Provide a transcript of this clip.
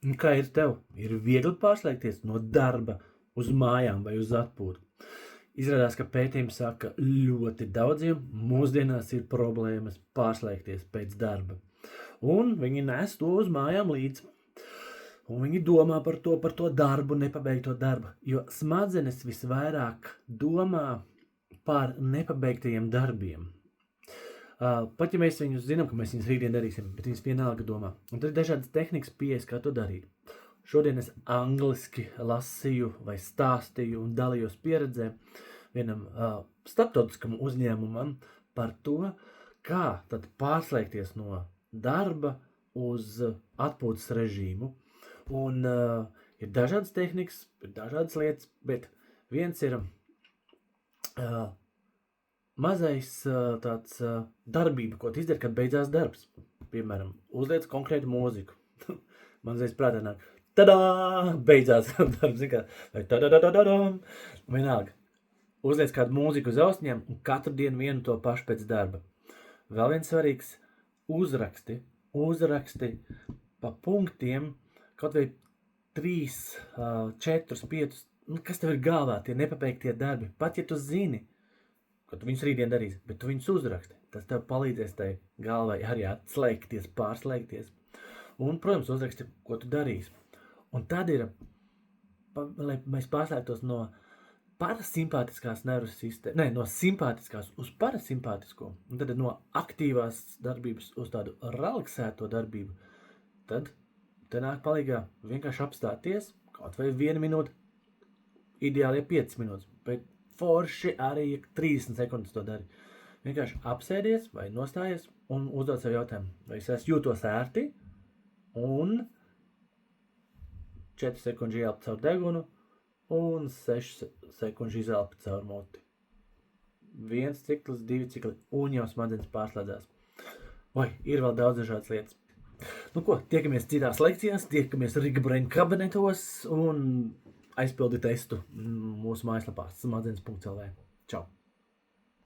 Un kā ir tev? Ir viegli pārslēgties no darba uz mājām vai uz atpūtu. Izrādās, ka pētījumi saka, ka ļoti daudziem mūsdienās ir problēmas pārslēgties pēc darba. Un viņi nes to uz mājām līdzi. Un viņi domā par to darbu, nepabeigto darbu. Jo smadzenes visvairāk domā par nepabeigtajiem darbiem. Pat ja mēs viņus zinām, ka mēs viņus rītdien darīsim, bet viņas vienalga domā. Un tad ir dažādas tehnikas pieejas, kā to darīt. Šodien es angliski lasīju vai stāstīju un dalījos pieredzē vienam starptautiskam uzņēmumam par to, kā tad pārslēgties no darba uz atpūtas režīmu. Un ir dažādas tehnikas, ir dažādas lietas, bet viens ir mazais tāds darbība, ko tu izdari, kad beidzās darbs. Piemēram, uzliec konkrētu mūziku. Man uzreiz prātā nāk, tadā, beidzās darbs, vai tadadadadam, vienalga. Uzliec kādu mūziku uz austiņām un katru dienu vienu to pašu pēc darba. Vēl viens svarīgs uzraksti pa punktiem, kaut vai 3, 4, 5, kas tev ir galvā, tie nepabeigtie darbi. Pat ja tu zini, ka tu viņus rītdien darīsi, bet tu viņus uzraksti, tas tev palīdzēs tai galvai arī atslēgties, pārslēgties. Un, protams, uzraksti, ko tu darīsi. Un tad ir, lai mēs pārslēgtos no parasimpātiskās nervu sistēmas, no simpātiskās uz parasimpātisko, un tad no aktīvās darbības uz tādu relaksēto darbību, tad te nāk palīgā vienkārši apstāties, kaut vai 1 minūte, ideāli 5 minūtes, bet forši arī 30 sekundes to dari. Vienkārši apsēdies vai nostājies un uzdod sev jautājumu, vai es jūtos ērti, un 4 sekundži ielpa caur degunu, un 6 sekundži izelpa caur muti. 1 ciklis, 2 cikli, un jau smadzenes pārslēdzās. Vai, ir vēl daudz dažādas lietas. Nu ko, tiekamies citās lekcijās, tiekamies Riga Brain kabinetos un aizpildi testu mūsu mājaslapā smadzenes.lv. Čau!